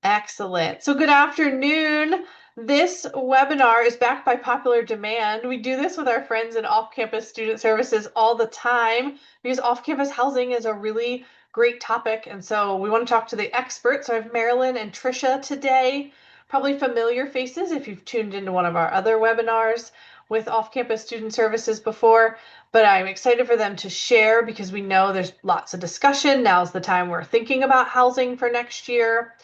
Excellent. So good afternoon. This webinar is backed by popular demand. We do this with our friends in off-campus student services all the time because off-campus housing is a really great topic. And so we want to talk to the experts. So I have Marilyn and Trisha today, probably familiar faces if you've tuned into one of our other webinars with off-campus student services before. But I'm excited for them to share because we know there's lots of discussion. Now's the time we're thinking about housing for next year.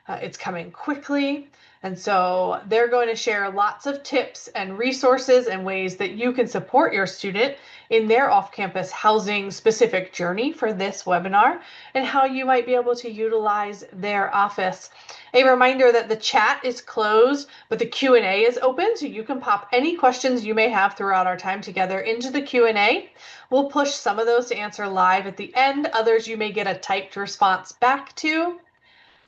It's coming quickly. And so they're going to share lots of tips and resources and ways that you can support your student in their off-campus housing specific journey for this webinar and how you might be able to utilize their office. A reminder that the chat is closed, but the Q&A is open, so you can pop any questions you may have throughout our time together into the Q&A. We'll push some of those to answer live at the end. Others you may get a typed response back to.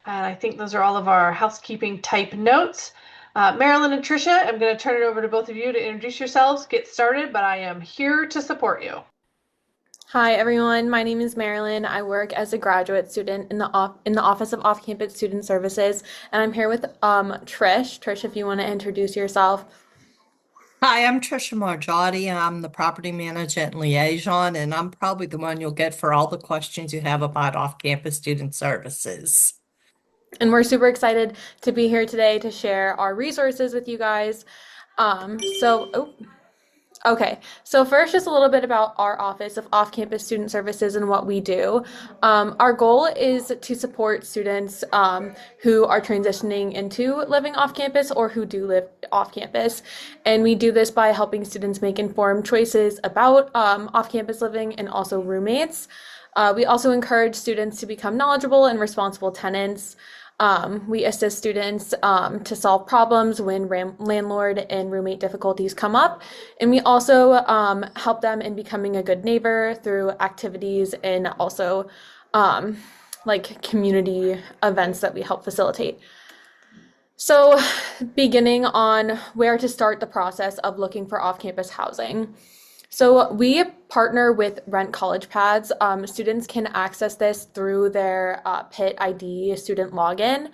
And I think those are all of our housekeeping type notes. Marilyn and Trisha, I'm going to turn it over to both of you to introduce yourselves, get started, but I am here to support you. Hi everyone, my name is Marilyn. I work as a graduate student in the Office of Off-Campus Student Services, and I'm here with Trish. Trish, if you want to introduce yourself. Hi, I'm Trisha Margiotti, and I'm the property manager and liaison, and I'm probably the one you'll get for all the questions you have about off-campus student services. And we're super excited to be here today to share our resources with you guys. Okay, so first, just a little bit about our Office of Off-Campus Student Services and what we do. Our goal is to support students who are transitioning into living off-campus or who do live off-campus. And we do this by helping students make informed choices about off-campus living and also roommates. We also encourage students to become knowledgeable and responsible tenants. We assist students to solve problems when landlord and roommate difficulties come up. And we also help them in becoming a good neighbor through activities and also like community events that we help facilitate. So, beginning on where to start the process of looking for off-campus housing. So we partner with Rent College Pads. Students can access this through their Pitt ID student login.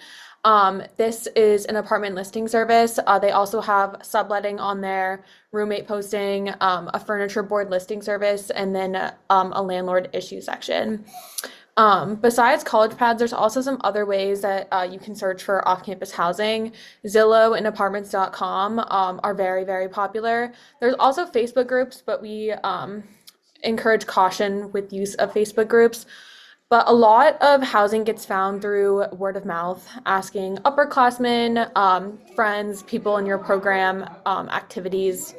This is an apartment listing service. They also have subletting on there, roommate posting, a furniture board listing service, and then a landlord issue section. Besides college pads, there's also some other ways that you can search for off-campus housing. Zillow and apartments.com are very, very popular. There's also Facebook groups, but we encourage caution with use of Facebook groups. But a lot of housing gets found through word of mouth, asking upperclassmen, friends, people in your program, activities.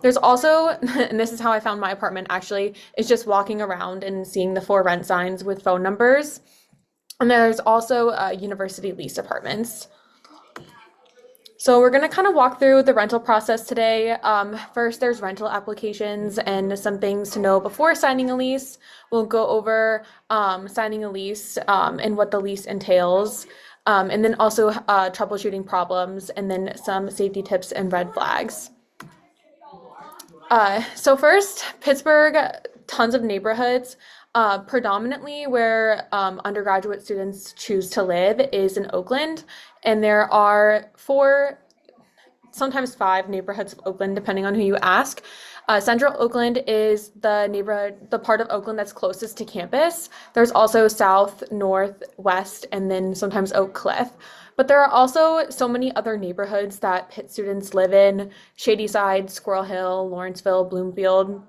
There's also, and this is how I found my apartment actually, is just walking around and seeing the for rent signs with phone numbers. And there's also university lease apartments. So we're going to kind of walk through the rental process today. First, there's rental applications and some things to know before signing a lease. We'll go over signing a lease and what the lease entails. And then also troubleshooting problems and then some safety tips and red flags. So first, Pittsburgh, tons of neighborhoods. Predominantly where undergraduate students choose to live is in Oakland, and there are 4, sometimes 5 neighborhoods of Oakland, depending on who you ask. Central Oakland is the part of Oakland that's closest to campus. There's also South, North, West, and then sometimes Oak Cliff. But there are also so many other neighborhoods that Pitt students live in: Shadyside, Squirrel Hill, Lawrenceville, Bloomfield,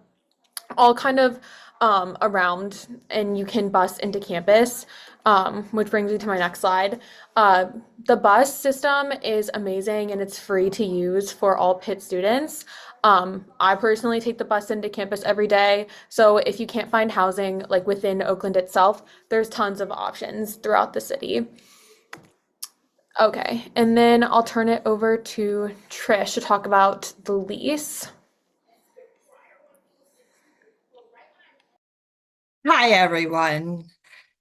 all kind of around, and you can bus into campus, which brings me to my next slide. The bus system is amazing and it's free to use for all Pitt students. I personally take the bus into campus every day, so if you can't find housing like within Oakland itself, there's tons of options throughout the city. Okay, and then I'll turn it over to Trish to talk about the lease. Hi, everyone.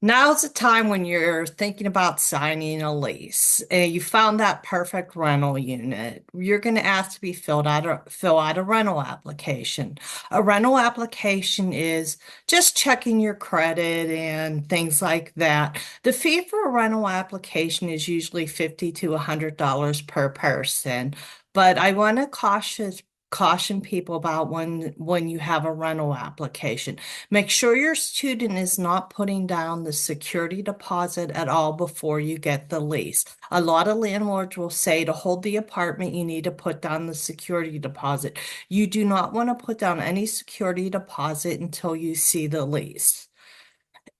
Now's the time when you're thinking about signing a lease and you found that perfect rental unit. You're going to ask to be fill out a rental application. A rental application is just checking your credit and things like that. The fee for a rental application is usually $50 to $100 per person, but I want to caution people about when you have a rental application. Make sure your student is not putting down the security deposit at all before you get the lease. A lot of landlords will say to hold the apartment, you need to put down the security deposit. You do not want to put down any security deposit until you see the lease.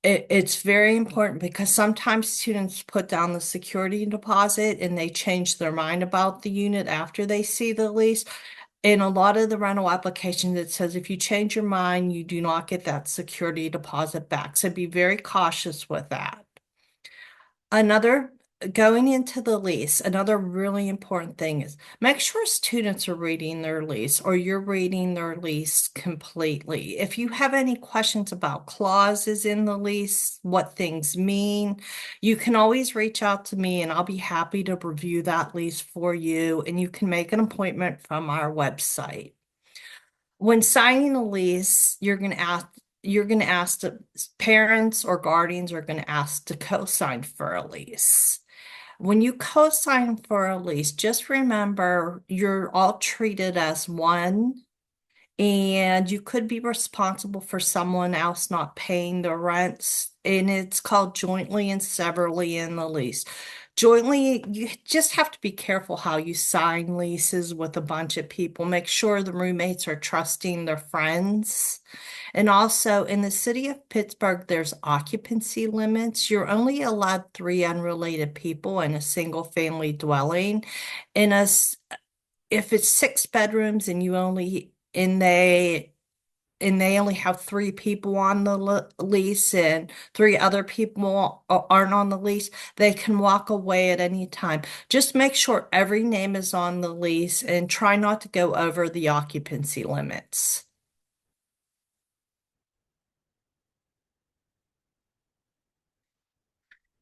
It's very important because sometimes students put down the security deposit and they change their mind about the unit after they see the lease. In a lot of the rental applications, it says if you change your mind, you do not get that security deposit back. So be very cautious with that. Another, going into the lease, another really important thing is make sure students are reading their lease or you're reading their lease completely. If you have any questions about clauses in the lease, what things mean, you can always reach out to me and I'll be happy to review that lease for you. And you can make an appointment from our website. When signing a lease, you're going to ask the parents or guardians are going to ask to co-sign for a lease. When you co-sign for a lease, just remember you're all treated as one, and you could be responsible for someone else not paying the rents, and it's called jointly and severally in the lease. Jointly, you just have to be careful how you sign leases with a bunch of people. Make sure the roommates are trusting their friends. And also in the city of Pittsburgh, there's occupancy limits. You're only allowed three unrelated people in a single family dwelling. In us, if it's six bedrooms and you only and they only have three people on the lease and three other people aren't on the lease, they can walk away at any time. Just make sure every name is on the lease and try not to go over the occupancy limits.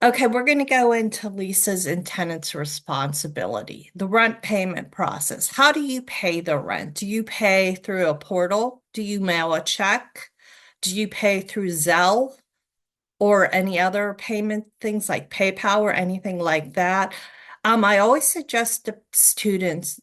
Okay, we're going to go into leases and tenants' responsibility. The rent payment process. How do you pay the rent? Do you pay through a portal? Do you mail a check? Do you pay through Zelle or any other payment things like PayPal or anything like that? I always suggest to students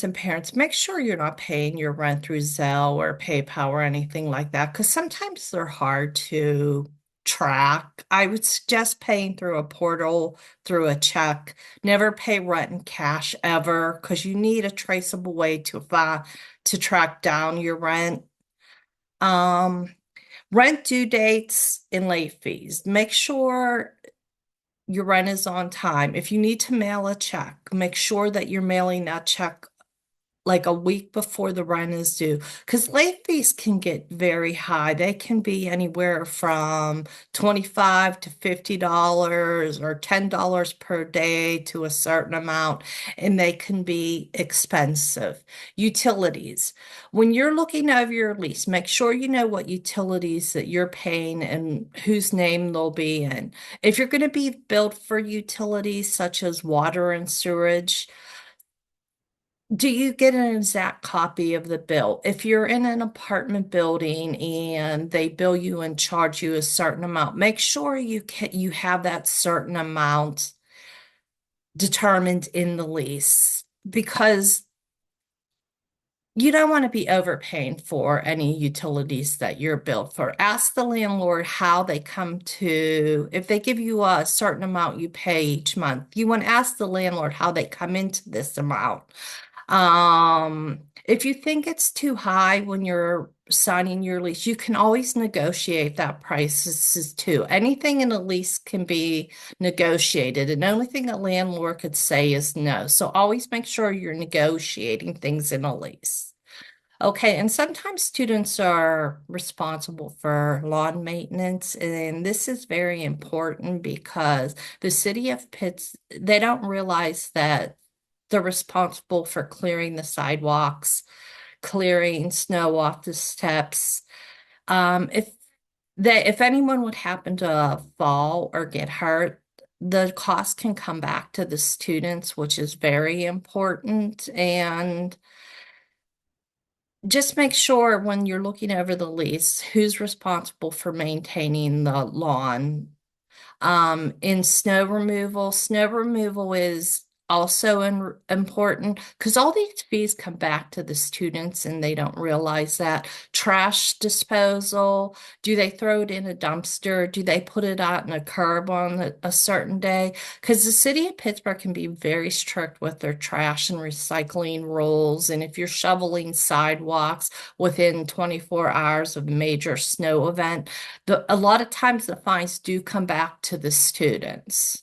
and parents, make sure you're not paying your rent through Zelle or PayPal or anything like that, because sometimes they're hard to track. I would suggest paying through a portal, through a check. Never pay rent in cash ever, because you need a traceable way to track down your rent. Um, Rent due dates and late fees. Make sure your rent is on time. If you need to mail a check, make sure that you're mailing that check like a week before the rent is due, because late fees can get very high. They can be anywhere from 25 to $50 or $10 per day to a certain amount, and they can be expensive. Utilities. When you're looking over your lease, make sure you know what utilities that you're paying and whose name they'll be in. If you're going to be billed for utilities such as water and sewage, do you get an exact copy of the bill? If you're in an apartment building and they bill you and charge you a certain amount, make sure you have that certain amount determined in the lease, because you don't want to be overpaying for any utilities that you're billed for. Ask the landlord how they come to, if they give you a certain amount you pay each month, you want to ask the landlord how they come into this amount. If you think it's too high when you're signing your lease, you can always negotiate that prices too. Anything in a lease can be negotiated, and the only thing a landlord could say is no. So always make sure you're negotiating things in a lease. Okay, and sometimes students are responsible for lawn maintenance, and this is very important because the city of Pitts, they don't realize that they're responsible for clearing the sidewalks, clearing snow off the steps. If that if anyone would happen to fall or get hurt, the cost can come back to the students, which is very important. And just make sure when you're looking over the lease, who's responsible for maintaining the lawn. In snow removal is also important because all these fees come back to the students and they don't realize that. Trash disposal, do they throw it in a dumpster? Do they put it out in a curb on a certain day? Because the city of Pittsburgh can be very strict with their trash and recycling rules. And if you're shoveling sidewalks within 24 hours of a major snow event, a lot of times the fines do come back to the students.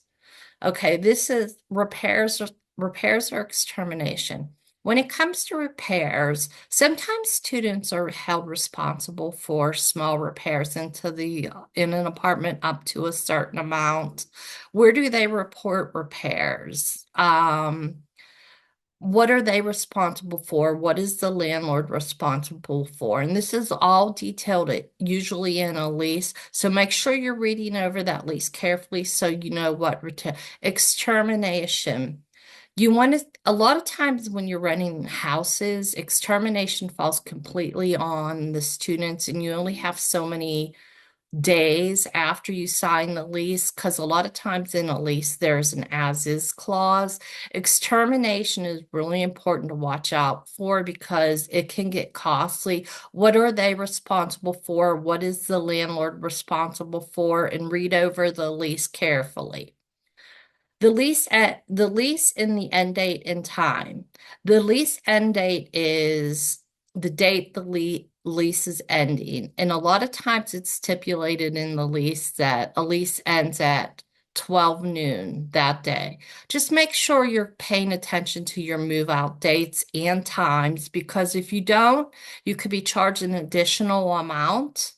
Okay, this is repairs or extermination. When it comes to repairs, sometimes students are held responsible for small repairs in an apartment up to a certain amount. Where do they report repairs? What are they responsible for? What is the landlord responsible for? And this is all detailed usually in a lease. So make sure you're reading over that lease carefully so you know what extermination. You want to, a lot of times when you're renting houses, extermination falls completely on the students, and you only have so many days after you sign the lease, because a lot of times in a lease there's an as-is clause. Extermination is really important to watch out for because it can get costly. What are they responsible for? What is the landlord responsible for? And read over the lease carefully. The lease and the end date and time. The lease end date is the date the lease is ending. And a lot of times it's stipulated in the lease that a lease ends at 12 noon that day. Just make sure you're paying attention to your move out dates and times because if you don't, you could be charged an additional amount.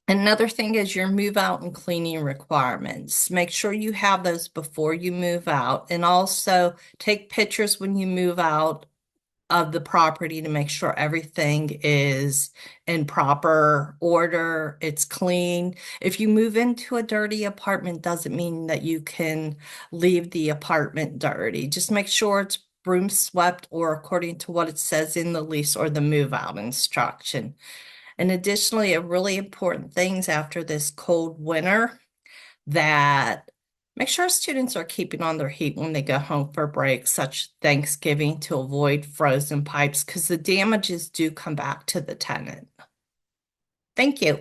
Another thing is your move out and cleaning requirements. Make sure you have those before you move out and also take pictures when you move out of the property to make sure everything is in proper order, it's clean. If you move into a dirty apartment, doesn't mean that you can leave the apartment dirty. Just make sure it's broom swept or according to what it says in the lease or the move out instruction. And additionally, a really important things after this cold winter that make sure students are keeping on their heat when they go home for breaks, such Thanksgiving, to avoid frozen pipes because the damages do come back to the tenant. Thank you.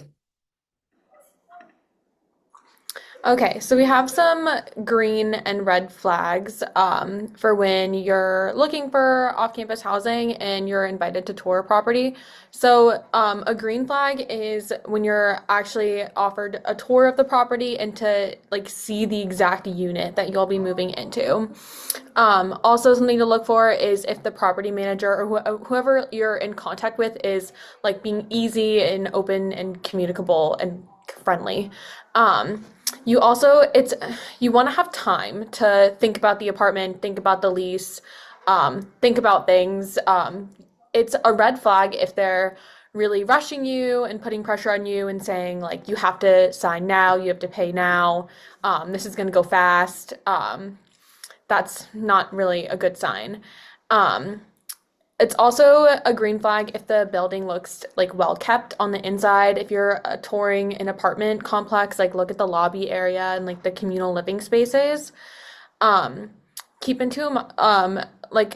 Okay, so we have some green and red flags for when you're looking for off-campus housing and you're invited to tour a property. So a green flag is when you're actually offered a tour of the property and to like see the exact unit that you'll be moving into. Also, something to look for is if the property manager or whoever you're in contact with is like being easy and open and communicable and friendly. You also, you want to have time to think about the apartment, think about the lease, think about things. It's a red flag if they're really rushing you and putting pressure on you and saying like you have to sign now, you have to pay now, this is going to go fast. That's not really a good sign. Um, it's also a green flag if the building looks like well kept on the inside. If you're touring an apartment complex, like look at the lobby area and like the communal living spaces. Um, keep into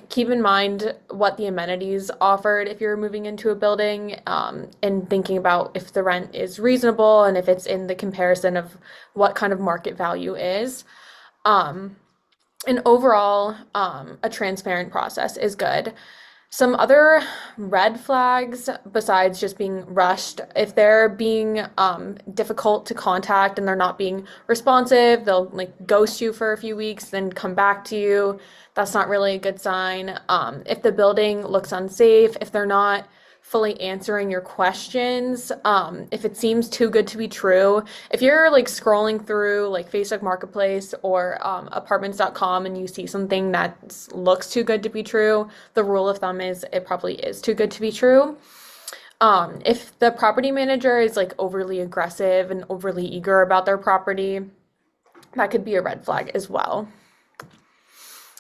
keep in mind what the amenities offered if you're moving into a building, and thinking about if the rent is reasonable and if it's in the comparison of what kind of market value is. Um, and overall, a transparent process is good. Some other red flags, besides just being rushed, if they're being difficult to contact and they're not being responsive, they'll like ghost you for a few weeks, then come back to you. That's not really a good sign. If the building looks unsafe, if they're not fully answering your questions, if it seems too good to be true, if you're like scrolling through like Facebook Marketplace or apartments.com and you see something that looks too good to be true, the rule of thumb is it probably is too good to be true. If the property manager is like overly aggressive and overly eager about their property, that could be a red flag as well.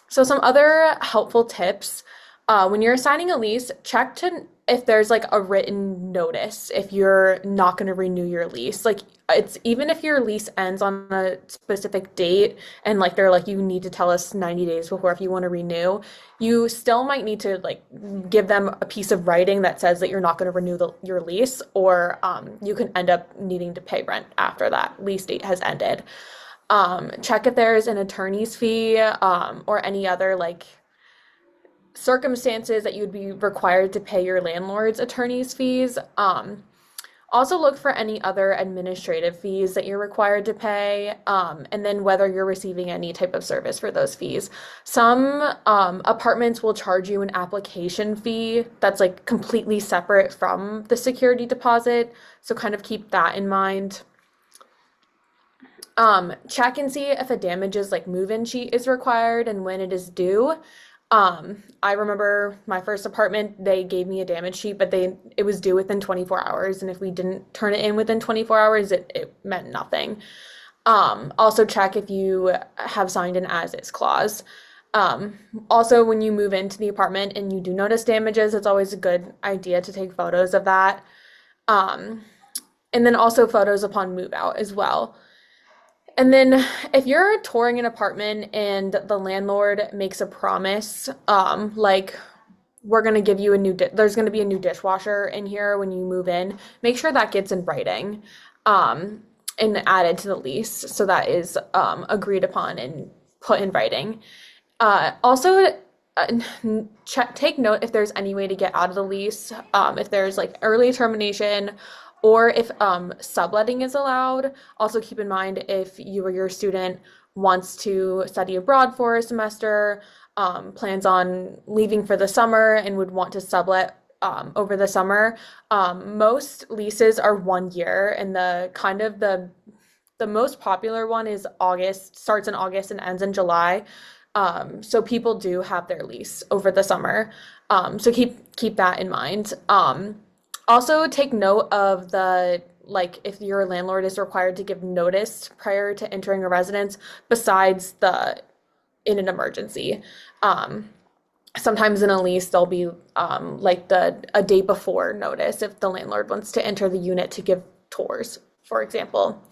So some other helpful tips, when you're signing a lease, check to if there's like a written notice if you're not going to renew your lease. Like it's even if your lease ends on a specific date and like they're like you need to tell us 90 days before if you want to renew, you still might need to like give them a piece of writing that says that you're not going to renew your lease, or you can end up needing to pay rent after that lease date has ended. Check if there's an attorney's fee, or any other like circumstances that you'd be required to pay your landlord's attorney's fees. Also look for any other administrative fees that you're required to pay, and then whether you're receiving any type of service for those fees. Some apartments will charge you an application fee that's like completely separate from the security deposit, so kind of keep that in mind. Check and see if a damages like move-in sheet is required and when it is due. I remember my first apartment, they gave me a damage sheet, but it was due within 24 hours, and if we didn't turn it in within 24 hours, it meant nothing. Also check if you have signed an as-is clause. Also, when you move into the apartment and you do notice damages, it's always a good idea to take photos of that. Um, and then also photos upon move out as well. And then if you're touring an apartment and the landlord makes a promise, like we're going to give you there's going to be a new dishwasher in here when you move in, make sure that gets in writing, and added to the lease. So that is, agreed upon and put in writing. Also, take note if there's any way to get out of the lease, if there's like early termination, or if subletting is allowed. Also keep in mind if you or your student wants to study abroad for a semester, plans on leaving for the summer and would want to sublet over the summer. Most leases are 1 year, and the most popular one is August, starts in August and ends in July. So people do have their lease over the summer. So keep that in mind. Also take note of like if your landlord is required to give notice prior to entering a residence besides in an emergency. Um, Sometimes in a lease there'll be like a day before notice if the landlord wants to enter the unit to give tours, for example.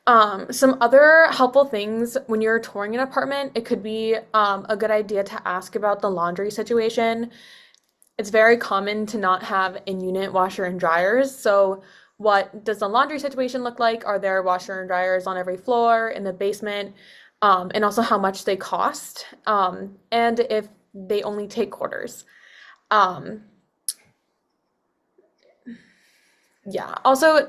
Some other helpful things when you're touring an apartment, it could be a good idea to ask about the laundry situation. It's very common to not have in-unit washer and dryers. So what does the laundry situation look like? Are there washer and dryers on every floor in the basement? And also how much they cost, and if they only take quarters. Um, yeah. Also,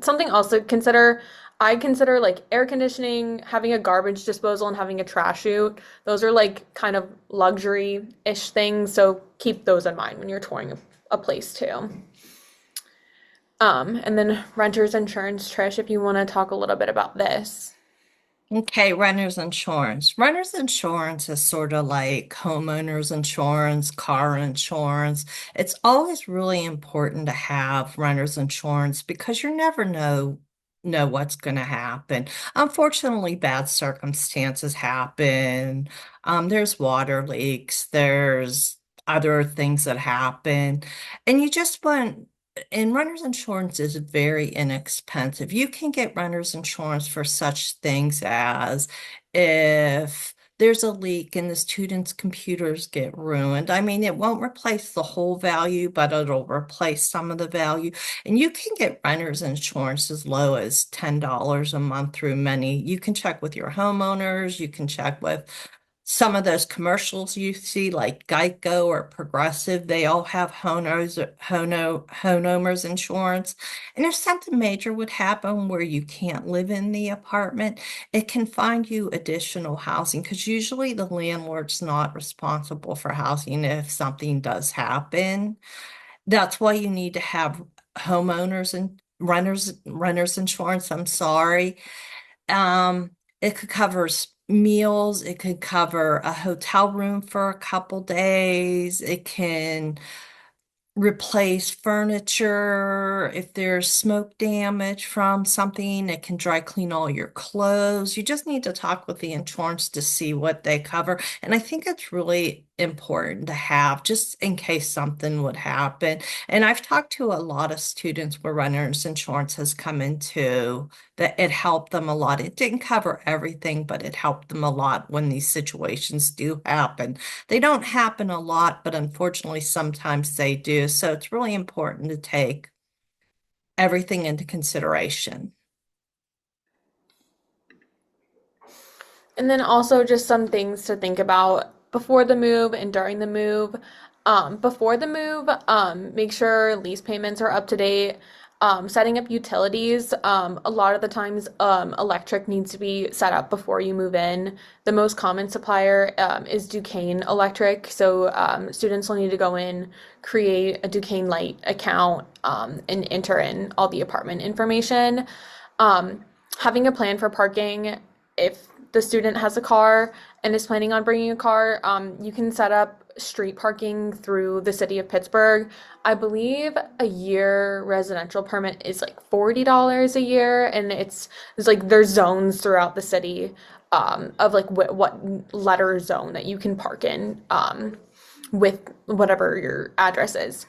something else to consider. I consider like air conditioning, having a garbage disposal, and having a trash chute. Those are like kind of luxury-ish things, so keep those in mind when you're touring a place too. And then renter's insurance, Trish, if you want to talk a little bit about this. Okay, renter's insurance. Renter's insurance is sort of like homeowner's insurance, car insurance. It's always really important to have renter's insurance because you never know what's going to happen. Unfortunately, bad circumstances happen. There's water leaks, there's other things that happen, and you just want and renter's insurance is very inexpensive. You can get renter's insurance for such things as if there's a leak and the students' computers get ruined. I mean, it won't replace the whole value, but it'll replace some of the value. And you can get renter's insurance as low as $10 a month through many. You can check with your homeowners, you can check with some of those commercials you see, like Geico or Progressive, they all have homeowners insurance. And if something major would happen where you can't live in the apartment, it can find you additional housing because usually the landlord's not responsible for housing if something does happen. That's why you need to have homeowners and renters insurance. I'm sorry. It could cover meals, it could cover a hotel room for a couple days, it can replace furniture. If there's smoke damage from something, it can dry clean all your clothes. You just need to talk with the insurance to see what they cover. And I think it's really important to have just in case something would happen. And I've talked to a lot of students where renter's insurance has come into that it helped them a lot. It didn't cover everything, but it helped them a lot when these situations do happen. They don't happen a lot, but unfortunately, sometimes they do. So it's really important to take everything into consideration. And then also just some things to think about before the move and during the move. Before the move, make sure lease payments are up to date. Setting up utilities, a lot of the times, electric needs to be set up before you move in. The most common supplier, is Duquesne Electric. So, students will need to go in, create a Duquesne Light account, and enter in all the apartment information. Um, Having a plan for parking, if the student has a car and is planning on bringing a car, you can set up street parking through the city of Pittsburgh. I believe a year residential permit is like $40 a year, and it's like there's zones throughout the city, of like what letter zone that you can park in, with whatever your address is.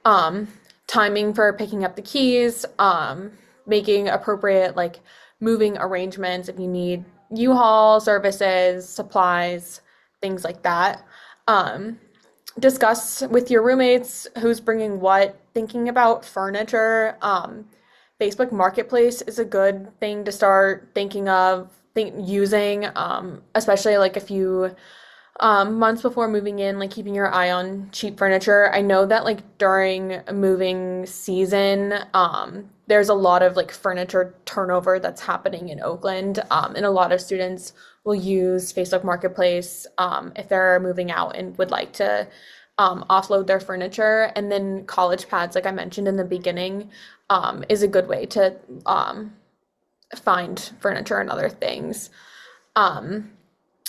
um, Timing for picking up the keys, making appropriate like moving arrangements if you need U-Haul services, supplies, things like that. Um, Discuss with your roommates who's bringing what, thinking about furniture. Facebook Marketplace is a good thing to start thinking of, using, especially like if you months before moving in, like keeping your eye on cheap furniture. I know that like during moving season, there's a lot of like furniture turnover that's happening in Oakland, and a lot of students will use Facebook Marketplace, if they're moving out and would like to, offload their furniture. And then college pads, like I mentioned in the beginning, is a good way to, find furniture and other things. Um,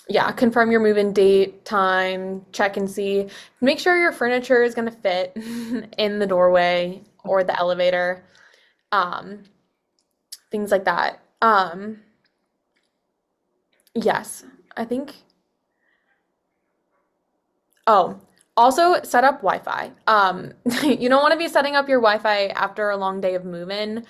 yeah, confirm your move-in date, time, check and see. Make sure your furniture is going to fit in the doorway or the elevator. Um, Things like that. Yes, I think. Oh, also set up Wi-Fi. You don't want to be setting up your Wi-Fi after a long day of moving.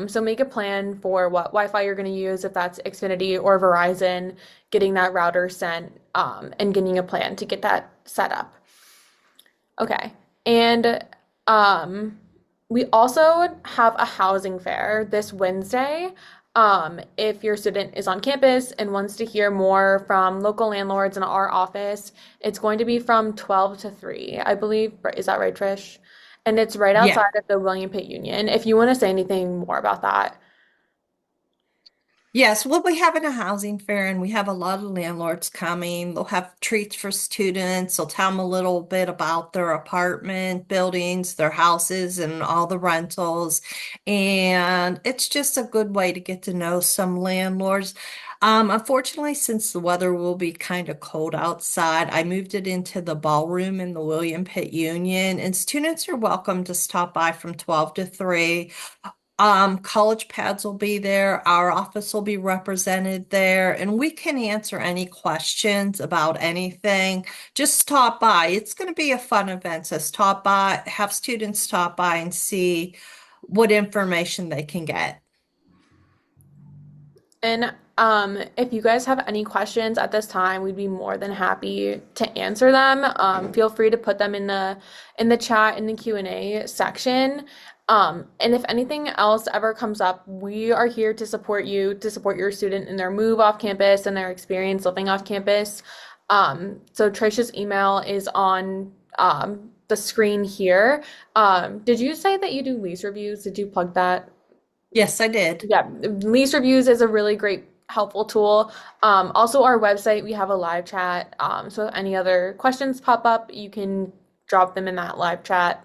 So make a plan for what Wi-Fi you're going to use, if that's Xfinity or Verizon, getting that router sent, and getting a plan to get that set up. Okay. And we also have a housing fair this Wednesday. If your student is on campus and wants to hear more from local landlords in our office, it's going to be from 12 to 3, I believe. Is that right, Trish? And it's right Yeah. outside of the William Pitt Union. If you want to say anything more about that. Yes, we'll be having a housing fair and we have a lot of landlords coming. They'll have treats for students. They'll tell them a little bit about their apartment buildings, their houses, and all the rentals. And it's just a good way to get to know some landlords. Unfortunately, since the weather will be kind of cold outside, I moved it into the ballroom in the William Pitt Union, and students are welcome to stop by from 12 to 3. College pads will be there. Our office will be represented there, and we can answer any questions about anything. Just stop by. It's going to be a fun event. So stop by, have students stop by and see what information they can get. And if you guys have any questions at this time, we'd be more than happy to answer them. Feel free to put them in the chat in the Q&A section. And if anything else ever comes up, we are here to support you, to support your student in their move off campus and their experience living off campus. So Trisha's email is on, the screen here. Did you say that you do lease reviews? Did you plug that? Yes, I did. Yeah, lease reviews is a really great, helpful tool. Also, our website, we have a live chat. So if any other questions pop up, you can drop them in that live chat.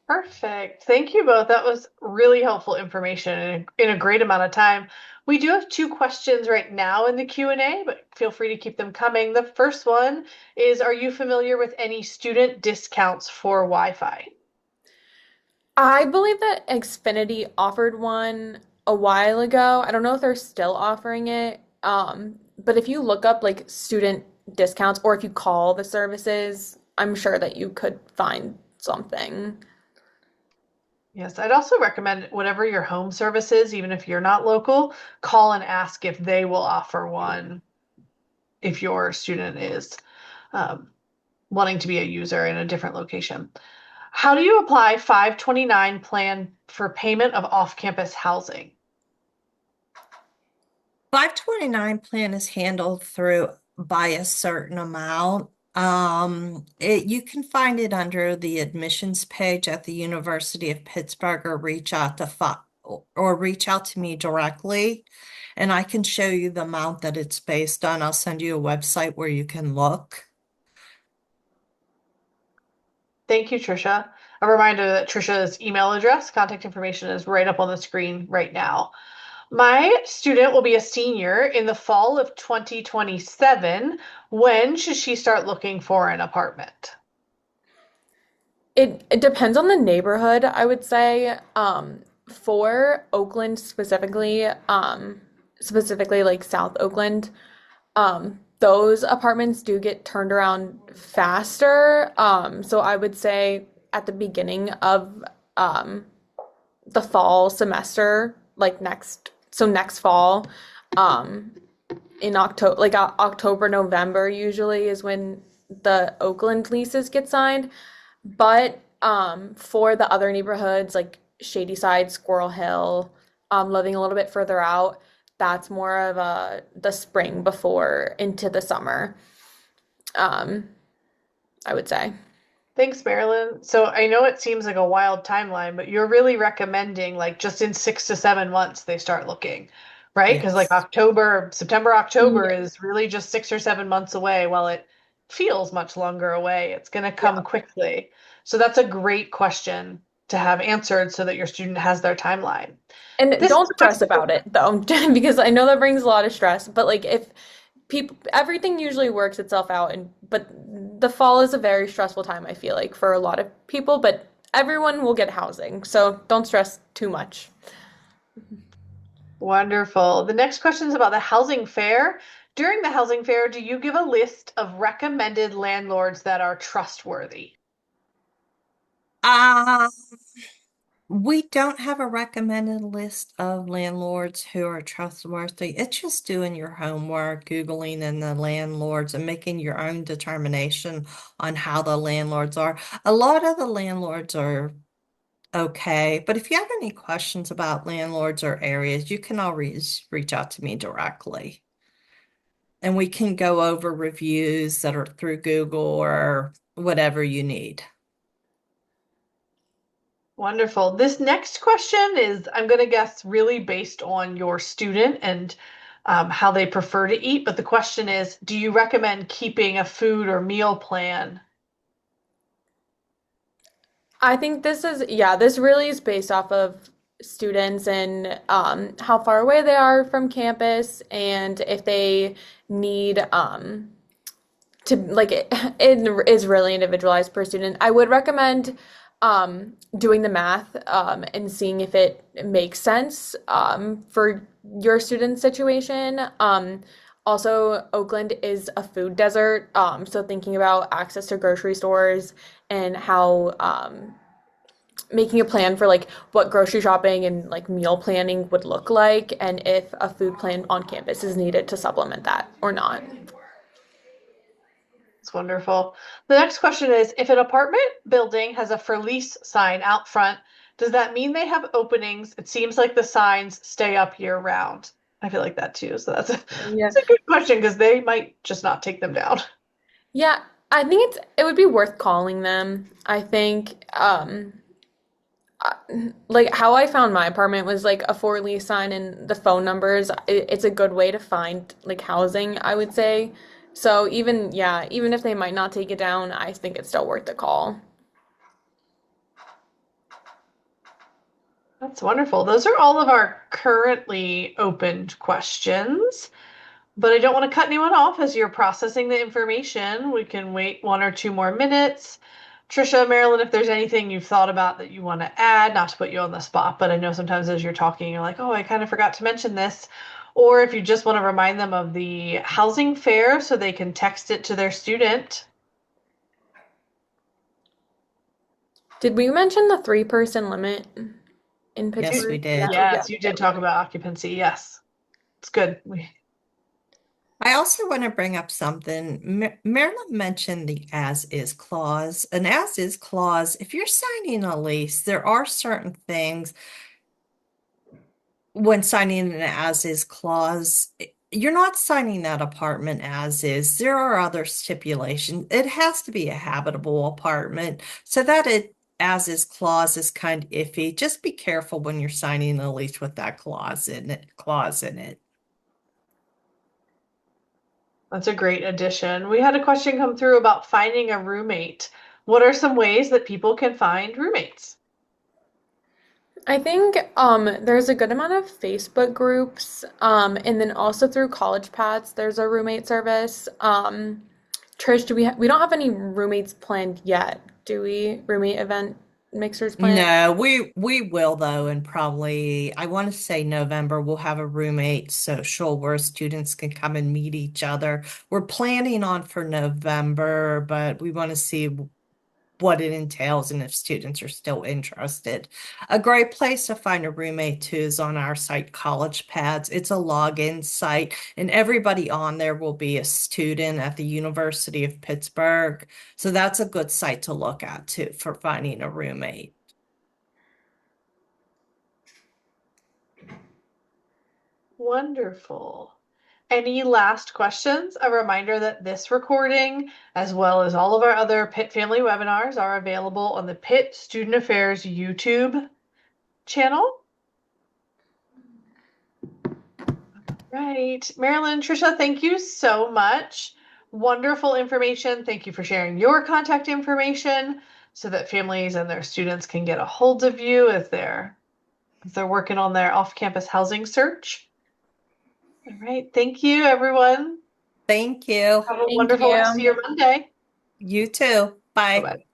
Perfect. Thank you both. That was really helpful information in a great amount of time. We do have two questions right now in the Q&A, but feel free to keep them coming. The first one is, are you familiar with any student discounts for Wi-Fi? I believe that Xfinity offered one a while ago. I don't know if they're still offering it. But if you look up like student discounts or if you call the services, I'm sure that you could find something. Yes, I'd also recommend whatever your home service is, even if you're not local, call and ask if they will offer one if your student is um, wanting to be a user in a different location. How do you apply 529 plan for payment of off-campus housing? 529 plan is handled through by a certain amount. You can find it under the admissions page at the University of Pittsburgh or reach out to me directly, and I can show you the amount that it's based on. I'll send you a website where you can look. Thank you, Trisha. A reminder that Trisha's email address, contact information is right up on the screen right now. My student will be a senior in the fall of 2027. When should she start looking for an apartment? It depends on the neighborhood, I would say. For Oakland specifically like South Oakland, those apartments do get turned around faster. So I would say at the beginning of the fall semester, like next fall, um, in October, like October, November usually is when the Oakland leases get signed. But for the other neighborhoods like Shady Side, Squirrel Hill, living a little bit further out, that's more of the spring before into the summer, um, I would say. Thanks, Marilyn. So I know it seems like a wild timeline, but you're really recommending like just in 6 to 7 months they start looking, right? Because like Yes. September, October Yeah. is really just 6 or 7 months away, while it feels much longer away. It's going to come Yeah. quickly. So that's a great question to have answered so that your student has their timeline. And This is don't a stress question. about it though, because I know that brings a lot of stress, but like if people everything usually works itself out and but the fall is a very stressful time I feel like for a lot of people, but everyone will get housing. So don't stress too much. Wonderful. The next question is about the housing fair. During the housing fair, do you give a list of recommended landlords that are trustworthy? Uh, we don't have a recommended list of landlords who are trustworthy. It's just doing your homework, Googling and the landlords and making your own determination on how the landlords are. A lot of the landlords are okay, but if you have any questions about landlords or areas, you can always reach out to me directly. And we can go over reviews that are through Google or whatever you need. Wonderful. This next question is, I'm going to guess, really based on your student and how they prefer to eat. But the question is, do you recommend keeping a food or meal plan? I think this really is based off of students and how far away they are from campus and if they need to like it is really individualized per student. I would recommend doing the math and seeing if it makes sense for your student situation. Also, Oakland is a food desert, so thinking about access to grocery stores and how making a plan for like what grocery shopping and like meal planning would look like, and if a food plan on campus is needed to supplement that or not. It's wonderful. The next question is, if an apartment building has a for lease sign out front, does that mean they have openings? It seems like the signs stay up year round. I feel like that too. So Yeah. that's a good question because they might just not take them down. Yeah, I think it would be worth calling them. I think like how I found my apartment was like a for lease sign and the phone numbers. It's a good way to find like housing, I would say. So even if they might not take it down, I think it's still worth the call. That's wonderful. Those are all of our currently opened questions, but I don't want to cut anyone off as you're processing the information. We can wait 1 or 2 more minutes. Trisha, Marilyn, if there's anything you've thought about that you want to add, not to put you on the spot, but I know sometimes as you're talking, you're like, oh, I kind of forgot to mention this. Or if you just want to remind them of the housing fair so they can text it to their student. Did we mention the three-person limit in Yes, we Pittsburgh? did. Yes, Yeah, you yeah, did we talk did. about occupancy. Yes, it's good. I also want to bring up something. Marilyn mentioned the as is clause. An as is clause, if you're signing a lease, there are certain things when signing an as is clause, you're not signing that apartment as is. There are other stipulations. It has to be a habitable apartment. So that it as is clause is kind of iffy. Just be careful when you're signing a lease with that clause in it. That's a great addition. We had a question come through about finding a roommate. What are some ways that people can find roommates? I think there's a good amount of Facebook groups, and then also through College Paths, there's a roommate service. Trish, we don't have any roommates planned yet, do we? Roommate event mixers planned? No, we will though, and probably I want to say November we'll have a roommate social where students can come and meet each other. We're planning on for November, but we want to see what it entails and if students are still interested. A great place to find a roommate too is on our site, College Pads. It's a login site, and everybody on there will be a student at the University of Pittsburgh. So that's a good site to look at too for finding a roommate. Wonderful. Any last questions? A reminder that this recording, as well as all of our other Pitt Family webinars, are available on the Pitt Student Affairs YouTube channel. Right. Marilyn, Trisha, thank you so much. Wonderful information. Thank you for sharing your contact information so that families and their students can get a hold of you if they're working on their off-campus housing search. All right. Thank you, everyone. Thank you. Have a Thank wonderful rest of you. your Monday. You too. Bye. Bye-bye.